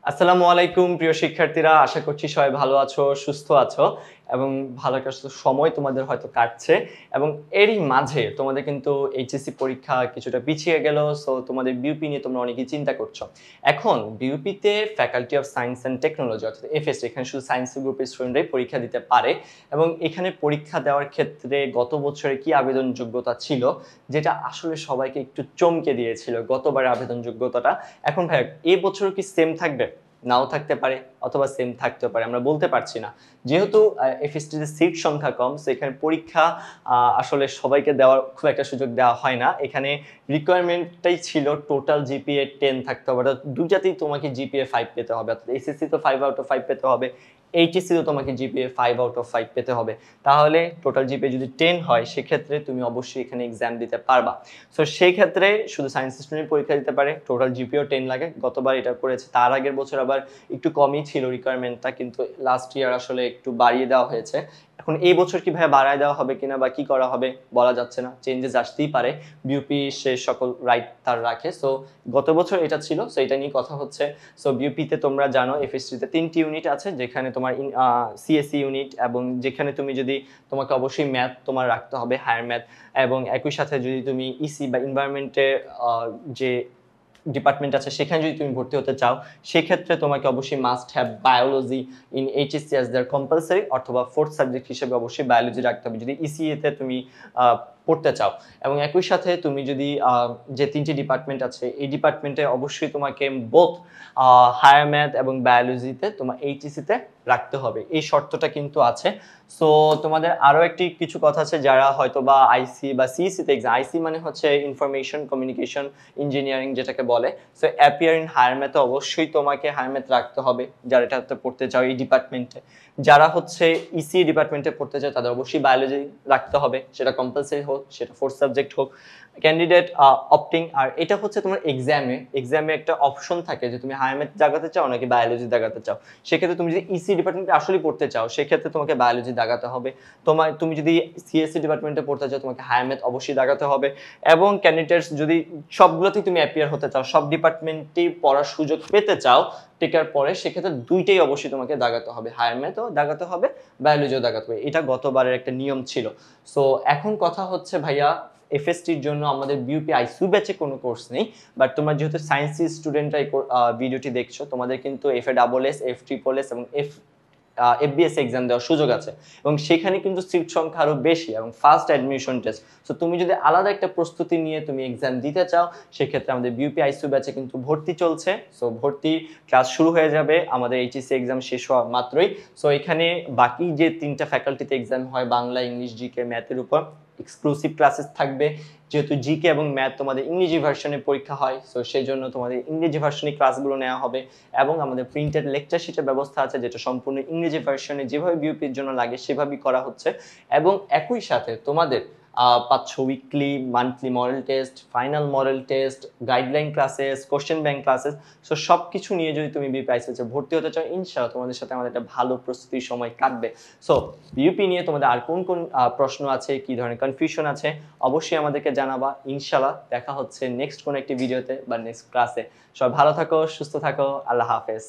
আসসালামু আলাইকুম প্রিয় শিক্ষার্থীরা, আশা করছি সবাই ভালো আছো, সুস্থ আছো এবং ভালো একটা সময় তোমাদের হয়তো কাটছে। এবং এরই মাঝে তোমাদের কিন্তু এইচএসসি পরীক্ষা কিছুটা পিছিয়ে গেল। সো তোমাদের বিউপি নিয়ে তোমরা অনেকেই চিন্তা করছো। এখন বিউপিতে faculty of science and technology অর্থাৎ এফএসটি, এখানে শুধু সায়েন্স গ্রুপের স্টুডেন্টরাই পরীক্ষা দিতে পারে। এবং এখানে পরীক্ষা দেওয়ার ক্ষেত্রে গত বছরে কি আবেদন যোগ্যতা ছিল, যেটা আসলে সবাইকে একটু চমকে দিয়েছিল গতবারের আবেদন যোগ্যতাটা। এখন ভাই এই বছরও কি সেম থাকবে? নাও থাকতে পারে, অথবা সেম থাকতেও পারে, আমরা বলতে পারছি না। যেহেতু এফএসটিতে সিট সংখ্যা কম, সেখানে পরীক্ষা আসলে সবাইকে দেওয়ার খুব একটা সুযোগ দেওয়া হয় না। এখানে রিকোয়ারমেন্টটাই ছিল টোটাল জিপিএ 10 থাকতে হবে, অর্থাৎ দুটাতেই তোমাকে জিপিএ 5 পেতে হবে। অর্থাৎ এসএসসি তো 5/5 পেতে হবে, এইচএসসি তো তোমাকে জিপিএ 5/5 পেতে হবে। তাহলে টোটাল জিপিএ যদি 10 হয়, সেক্ষেত্রে তুমি অবশ্যই এখানে এক্সাম দিতে পারবা। সো সেই ক্ষেত্রে শুধু সায়েন্স স্টুডেন্ট পরীক্ষা দিতে পারে, টোটাল জিপিও 10 লাগে। গতবার এটা করেছে, তার আগের বছর আবার একটু কমই ছিল রিকোয়ারমেন্টটা, কিন্তু লাস্ট ইয়ার আসলে একটু বাড়িয়ে দেওয়া হয়েছে। এখন এই বছর কি ভাই বাড়ায় দেওয়া হবে কিনা বা কি করা হবে বলা যাচ্ছে না, চেঞ্জেস আসতেই পারে। বিউপি সে সকল রাইট তার রাখে। সো গত বছর এটা ছিল, সো এটা নিয়ে কথা হচ্ছে। সো বিউপিতে তোমরা জানো এফএসটিতে 3টি ইউনিট আছে, যেখানে তোমার সিএসসি ইউনিট, এবং যেখানে তুমি যদি তোমাকে অবশ্যই ম্যাথ তোমার রাখতে হবে, হায়ার ম্যাথ। এবং একই সাথে যদি তুমি ইসি বা এনভায়রনমেন্টে যে ডিপার্টমেন্ট আছে সেখানে যদি তুমি ভর্তি হতে চাও, সেক্ষেত্রে তোমাকে অবশ্যই must have biology in HSC as their compulsory, অথবা ফোর্থ সাবজেক্ট হিসেবে অবশ্যই বায়োলজি রাখতে হবে যদি ইসিএতে তুমি পড়তে চাও। এবং একই সাথে তুমি যদি যে 3টি ডিপার্টমেন্ট আছে, এই ডিপার্টমেন্টে অবশ্যই তোমাকে বোথ হায়ার ম্যাথ এবং বায়োলজিতে তোমার এইচএসসিতে রাখতে হবে, এই শর্তটা কিন্তু আছে। সো তোমাদের আরও একটি কিছু কথা আছে, যারা হয়তো বা আইসি বা সিইসিতে এক্সাম, আইসি মানে হচ্ছে ইনফরমেশন কমিউনিকেশন ইঞ্জিনিয়ারিং যেটাকে বলে। সো অ্যাপিয়ার ইন হায়ার ম্যাথে অবশ্যই তোমাকে হায়ার ম্যাথ রাখতে হবে যারা এটাতে পড়তে চাও এই ডিপার্টমেন্টে। যারা হচ্ছে ইসি ডিপার্টমেন্টে পড়তে চায় তাদের অবশ্যই বায়োলজি রাখতে হবে, সেটা কম্পালসারি হোক, সেটা ফোর্থ সাবজেক্ট হোক। ক্যান্ডিডেট অপটিং, আর এটা হচ্ছে তোমার এক্সামে একটা অপশন থাকে যে তুমি হায়ার ম্যাথ দাগাতে চাও নাকি বায়োলজি দাগাতে চাও। সেক্ষেত্রে তুমি যদি ইসি ডিপার্টমেন্টে আসলে পড়তে চাও, সেক্ষেত্রে তোমাকে বায়োলজি দাগাতে হবে। তুমি যদি সিএসসি ডিপার্টমেন্টে পড়তে চাও, তোমাকে হায়ার ম্যাথ অবশ্যই দাগাতে হবে। এবং ক্যান্ডিডেটস যদি সবগুলোতেই তুমি অ্যাপিয়ার হতে চাও, সব ডিপার্টমেন্টেই পড়ার সুযোগ পেতে চাও টেকার পরে, সেক্ষেত্রে দুইটাই অবশ্যই তোমাকে দাগাতে হবে, হায়ার ম্যাথও দাগাতে হবে, বায়োলজিও দাগাতে হবে। এটা গতবারের একটা নিয়ম ছিল। সো এখন কথা হচ্ছে ভাইয়া, এফএসটির জন্য আমাদের বিউপি আইসিউ ব্যাচে কোনো কোর্স নেই। বাট তোমরা যেহেতু সায়েন্সি স্টুডেন্টরা ভিডিওটি দেখছো, তোমাদের কিন্তু এফএএস, এফএএস এবং এফবিএস এক্সাম দেওয়ার সুযোগ আছে। এবং সেখানে কিন্তু সিট সংখ্যা আরও বেশি এবং ফার্স্ট অ্যাডমিশন টেস্ট। সো তুমি যদি আলাদা একটা প্রস্তুতি নিয়ে তুমি এক্সাম দিতে চাও, সেক্ষেত্রে আমাদের বিউপি আইসিউ ব্যাচে কিন্তু ভর্তি চলছে। সো ভর্তি ক্লাস শুরু হয়ে যাবে আমাদের এইচএসসি এক্সাম শেষ হওয়া মাত্রই। সো এখানে বাকি যে 3টা ফ্যাকাল্টিতে এক্সাম হয়, বাংলা, ইংলিশ, জিকে, ম্যাথের উপর এক্সক্লুসিভ ক্লাসেস থাকবে। যেহেতু জিকে এবং ম্যাথ তোমাদের ইংরেজি ভার্সনে পরীক্ষা হয়, সো সেই জন্য তোমাদের ইংরেজি ভার্সনে ক্লাসগুলো নেওয়া হবে। এবং আমাদের প্রিন্টেড লেকচার শিটের ব্যবস্থা আছে, যেটা সম্পূর্ণ ইংরেজি ভার্সনে যেভাবে বিউপির জন্য লাগে সেভাবেই করা হচ্ছে। এবং একই সাথে তোমাদের পাচ্ছ weekly, monthly model test, final model test, guideline classes, question bank classes. So সব কিছু নিয়ে যদি তুমি বিউপিআইসিতে ভর্তি হতে চাও, ইনশাআল্লাহ তোমাদের সাথে আমাদের একটা ভালো প্রস্তুতির সময় কাটবে। সো বিউপি নিয়ে তোমাদের আর কোন কোন প্রশ্ন আছে, কি ধরনের কনফিউশন আছে, অবশ্যই আমাদেরকে জানাবা। ইনশাআল্লাহ দেখা হচ্ছে নেক্সট কোনো একটি ভিডিওতে বা নেক্সট ক্লাসে। সবাই ভালো থাকো, সুস্থ থাকো, আল্লাহ হাফেজ।